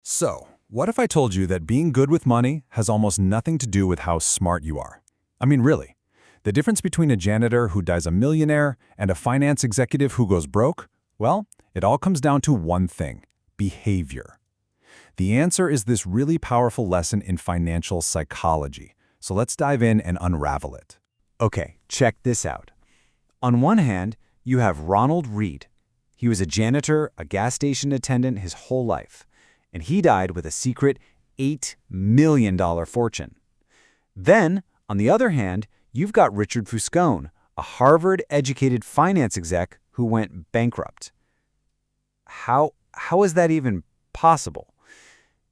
So, what if I told you that being good with money has almost nothing to do with how smart you are? I mean, really. The difference between a janitor who dies a millionaire and a finance executive who goes broke? Well, it all comes down to one thing: behavior. The answer is this really powerful lesson in financial psychology. So let's dive in and unravel it. Okay, check this out. On one hand, you have Ronald Reed. He was a janitor, a gas station attendant his whole life, and he died with a secret $8 million fortune. Then, on the other hand, you've got Richard Fuscone, a Harvard-educated finance exec who went bankrupt. How is that even possible?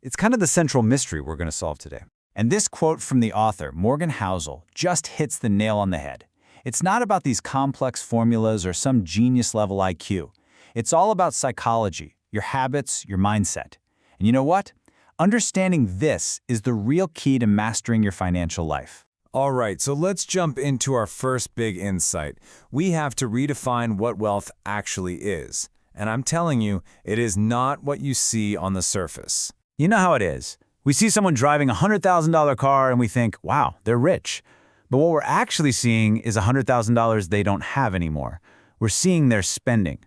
It's kind of the central mystery we're going to solve today. And this quote from the author, Morgan Housel, just hits the nail on the head. It's not about these complex formulas or some genius-level IQ. It's all about psychology, your habits, your mindset. And you know what? Understanding this is the real key to mastering your financial life. All right, so let's jump into our first big insight. We have to redefine what wealth actually is. And I'm telling you, it is not what you see on the surface. You know how it is. We see someone driving a $100,000 car and we think, wow, they're rich. But what we're actually seeing is $100,000 they don't have anymore. We're seeing their spending.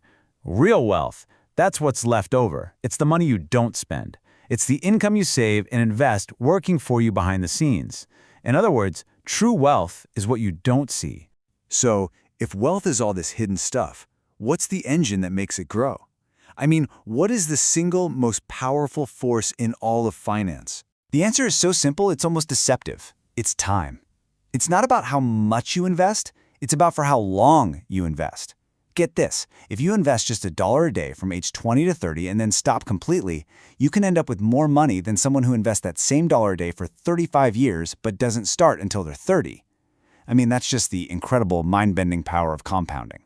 Real wealth, that's what's left over. It's the money you don't spend. It's the income you save and invest working for you behind the scenes. In other words, true wealth is what you don't see. So, if wealth is all this hidden stuff, what's the engine that makes it grow? I mean, what is the single most powerful force in all of finance? The answer is so simple, it's almost deceptive. It's time. It's not about how much you invest, it's about for how long you invest. Get this, if you invest just $1 a day from age 20 to 30 and then stop completely, you can end up with more money than someone who invests that same dollar a day for 35 years but doesn't start until they're 30. I mean, that's just the incredible mind-bending power of compounding.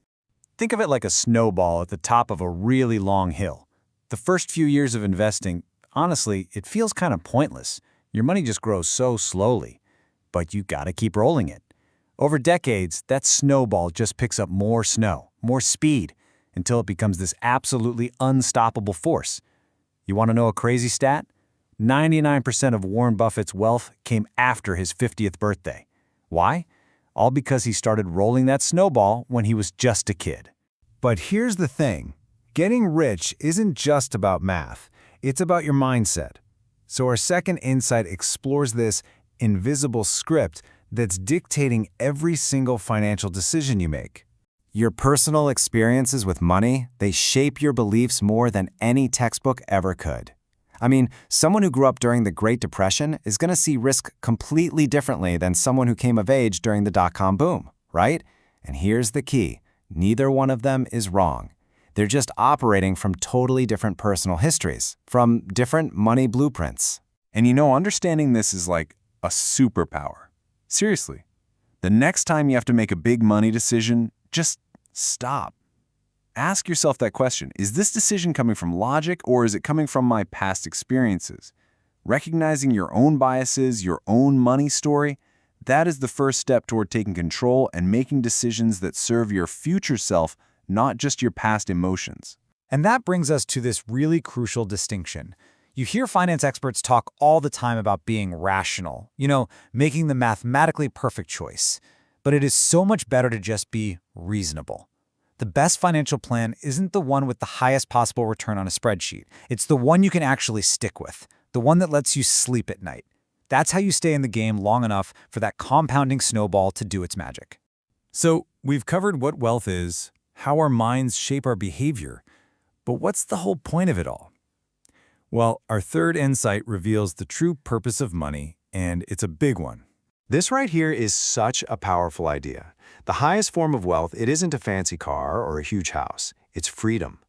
Think of it like a snowball at the top of a really long hill. The first few years of investing, honestly, it feels kind of pointless. Your money just grows so slowly. But you gotta keep rolling it. Over decades, that snowball just picks up more snow, more speed, until it becomes this absolutely unstoppable force. You want to know a crazy stat? 99% of Warren Buffett's wealth came after his 50th birthday. Why? All because he started rolling that snowball when he was just a kid. But here's the thing. Getting rich isn't just about math. It's about your mindset. So our second insight explores this invisible script that's dictating every single financial decision you make. Your personal experiences with money, they shape your beliefs more than any textbook ever could. I mean, someone who grew up during the Great Depression is going to see risk completely differently than someone who came of age during the dot-com boom, right? And here's the key. Neither one of them is wrong. They're just operating from totally different personal histories, from different money blueprints. And understanding this is like a superpower. Seriously. The next time you have to make a big money decision, just stop. Ask yourself that question. Is this decision coming from logic or is it coming from my past experiences? Recognizing your own biases, your own money story, that is the first step toward taking control and making decisions that serve your future self, not just your past emotions. And that brings us to this really crucial distinction. You hear finance experts talk all the time about being rational, making the mathematically perfect choice. But it is so much better to just be reasonable. The best financial plan isn't the one with the highest possible return on a spreadsheet. It's the one you can actually stick with, the one that lets you sleep at night. That's how you stay in the game long enough for that compounding snowball to do its magic. So we've covered what wealth is, how our minds shape our behavior. But what's the whole point of it all? Well, our third insight reveals the true purpose of money, and it's a big one. This right here is such a powerful idea. The highest form of wealth, it isn't a fancy car or a huge house. It's freedom.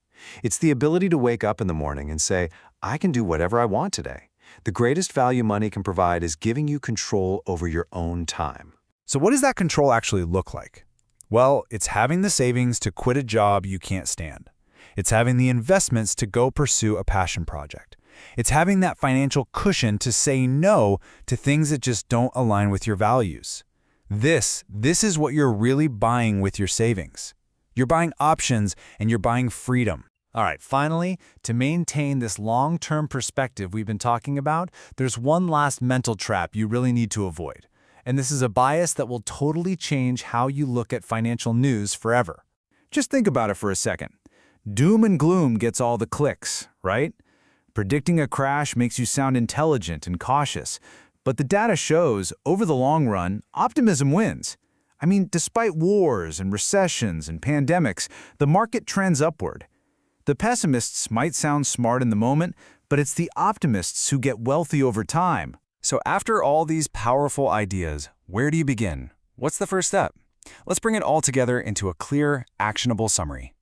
It's the ability to wake up in the morning and say, I can do whatever I want today. The greatest value money can provide is giving you control over your own time. So what does that control actually look like? Well, it's having the savings to quit a job you can't stand. It's having the investments to go pursue a passion project. It's having that financial cushion to say no to things that just don't align with your values. This is what you're really buying with your savings. You're buying options and you're buying freedom. All right, finally, to maintain this long-term perspective we've been talking about, there's one last mental trap you really need to avoid. And this is a bias that will totally change how you look at financial news forever. Just think about it for a second. Doom and gloom gets all the clicks, right? Predicting a crash makes you sound intelligent and cautious. But the data shows, over the long run, optimism wins. I mean, despite wars and recessions and pandemics, the market trends upward. The pessimists might sound smart in the moment, but it's the optimists who get wealthy over time. So after all these powerful ideas, where do you begin? What's the first step? Let's bring it all together into a clear, actionable summary.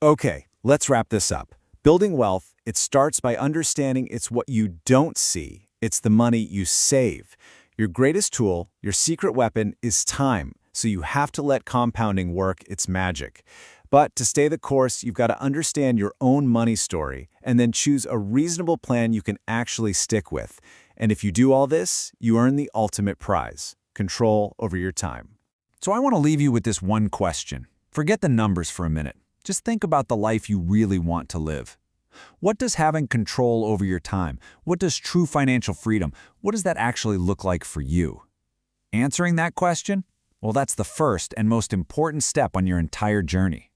Okay, let's wrap this up. Building wealth, it starts by understanding it's what you don't see. It's the money you save. Your greatest tool, your secret weapon, is time, so you have to let compounding work its magic. But to stay the course, you've got to understand your own money story and then choose a reasonable plan you can actually stick with. And if you do all this, you earn the ultimate prize, control over your time. So I want to leave you with this one question. Forget the numbers for a minute. Just think about the life you really want to live. What does having control over your time, what does true financial freedom, what does that actually look like for you? Answering that question? Well, that's the first and most important step on your entire journey.